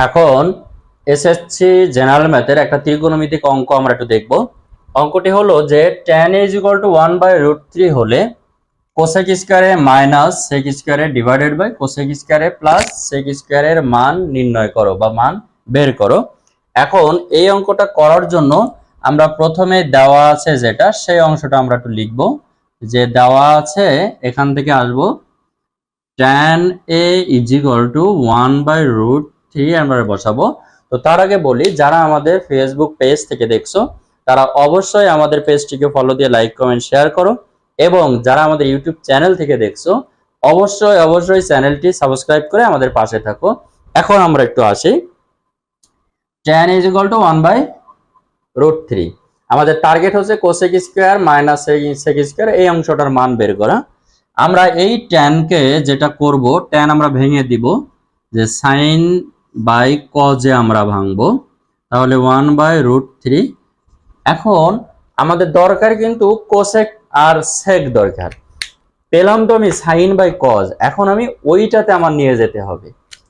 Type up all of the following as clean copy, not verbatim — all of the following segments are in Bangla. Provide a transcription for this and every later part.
এখন এসএসসি জেনারেল ম্যাথের একটা ত্রিকোণমিতিক অঙ্ক আমরা একটু দেখব। অঙ্কটি হলো যে tan a = 1/√3 হলে কোসেক স্কয়ারে মাইনাস সেক স্কয়ারে ডিভাইডেড বাই কোসেক স্কয়ারে প্লাস সেক স্কয়ারের মান নির্ণয় করো বা মান বের করো। এখন এই অঙ্কটা করার জন্য আমরা প্রথমে দেওয়া আছে যেটা সেই অংশটা আমরা একটু লিখব। যে দেওয়া আছে এখান থেকে আসবো tan a = 1/√3 আমরা বসাবো। তো তার আগে বলি, যারা আমাদের ফেসবুক পেজ থেকে দেখছো তারা অবশ্যই আমাদের পেজটিকে ফলো দিয়ে লাইক কমেন্ট শেয়ার করো, এবং যারা আমাদের ইউটিউব চ্যানেল থেকে দেখছো অবশ্যই চ্যানেলটি সাবস্ক্রাইব করে আমাদের পাশে থাকো। এখন আমরা একটু আসি, tan a = 1/√3। আমাদের টার্গেট হচ্ছে cosec square minus sec square এই অংশটার মান বের করা। আমরা এই tan কে যেটা করব, tan আমরা ভেঙে দিব, যে sin বাই cos এ আমরা ভাঙবো, তাহলে 1/√3। এখন আমাদের দরকার কিন্তু কোসেক আর সেক দরকার, পেলাম তো আমি sin বাই cos, এখন আমি ওইটাতে আমার নিয়ে যেতে হবে।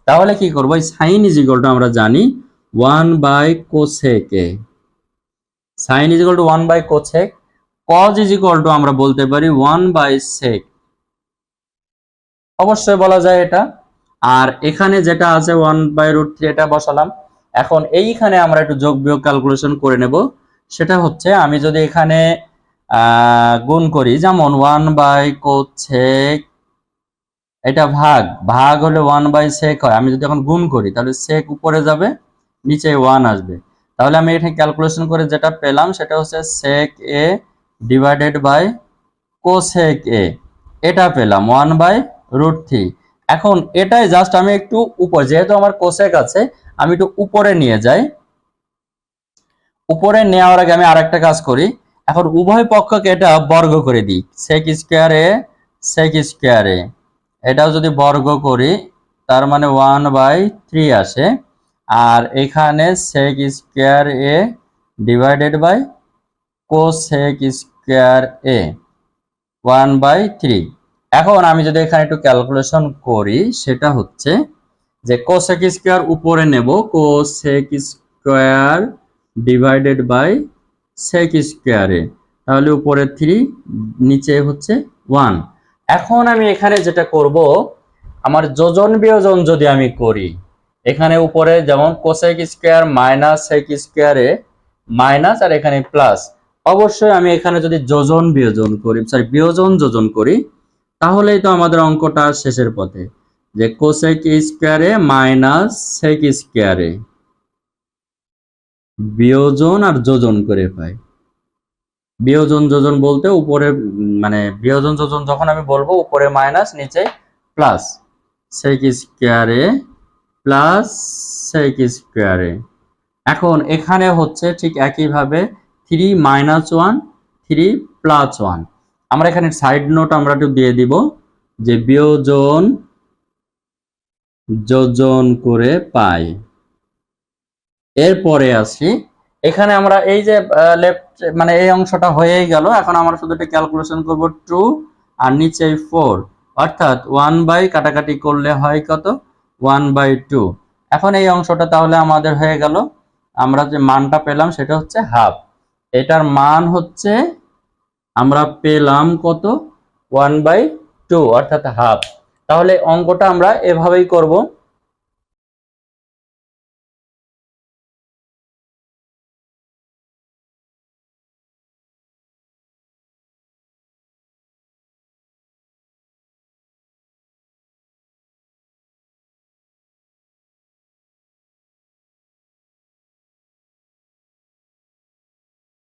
তাহলে কি করব, এই sin = আমরা জানি 1/cosec এ, sin = 1/cosec, cos = আমরা বলতে পারি 1/sec, অবশ্যই বলা যায় এটা। আর এখানে যেটা আছে 1/√3 এটা বসালাম। এখন এইখানে আমরা একটু যোগ বিয়োগ ক্যালকুলেশন করে নেব। সেটা হচ্ছে আমি যদি এখানে গুণ করি, যেমন 1/cosec, এটা ভাগ হলে 1/sec হয়। আমি যদি এখন গুণ করি তাহলে sec উপরে যাবে, নিচে 1 আসবে। তাহলে আমি এখানে ক্যালকুলেশন করে যেটা পেলাম সেটা হচ্ছে sec a divided by cosec a, এটা পেলাম 1/√3। এখন এটাই জাস্ট আমি একটু উপর, যেহেতু আমার কোসেক আছে আমি একটু উপরে নিয়ে যাই। উপরে নেওয়ার আগে আমি আরেকটা কাজ করি, এখন উভয় পক্ষকে এটা বর্গ করে দিই, সেক স্কয়ারে এটাও যদি বর্গ করি তার মানে 1/3 আসে। আর এখানে সেক স্কয়ার এ ডিভাইডেড বাই কোসেক স্কয়ার এ 1/3। এখন আমি যদি এখানে একটু ক্যালকুলেশন করি, সেটা হচ্ছে যে কোসেক স্কয়ার উপরে নেব, cosec square divided by sec স্কয়ারে, তাহলে উপরে 3 নিচে হচ্ছে 1। এখন আমি এখানে যেটা করব, আমার যোজন বিয়োজন যদি আমি করি, এখানে উপরে যেমন কোসেক স্কয়ার মাইনাস সেক স্কয়ারে মাইনাস, আর এখানে প্লাস, অবশ্যই আমি এখানে যদি যোজন বিয়োজন করি, বিয়োজন যোজন করি, তাহলেই তো আমাদের অঙ্কটা শেষের পথে, যে কোসেক স্কয়ারে মাইনাস সেক স্কয়ারে বিয়োজন আর যোজন করে পাই। বিয়োজন যোজন বলতে উপরে মানে বিয়োজন যোজন যখন আমি বলবো, উপরে মাইনাস নিচে প্লাস, সেক স্কয়ারে প্লাস সেক স্কয়ারে। এখন এখানে হচ্ছে ঠিক একইভাবে 3 - 1 3 + 1। আমরা এখানে সাইড নোট আমরা একটু দিয়ে দিব, যে বিয়োজন যোজন করে পাই। এরপরে আসি, এখানে আমরা এই যে লেফট মানে এই অংশটা হয়েই গেল। এখন আমরা শুধু এটা ক্যালকুলেশন করব 2 আর নিচে 4, অর্থাৎ 1 কাটাকাটি করলে হয় কত, 1/2। এখন এই অংশটা তাহলে আমাদের হয়ে গেল, আমরা যে মানটা পেলাম সেটা হচ্ছে হাফ। এটার মান হচ্ছে আমরা পেলাম কত, 1/2 অর্থাৎ হাফ। তাহলে অঙ্কটা আমরা এভাবেই করব।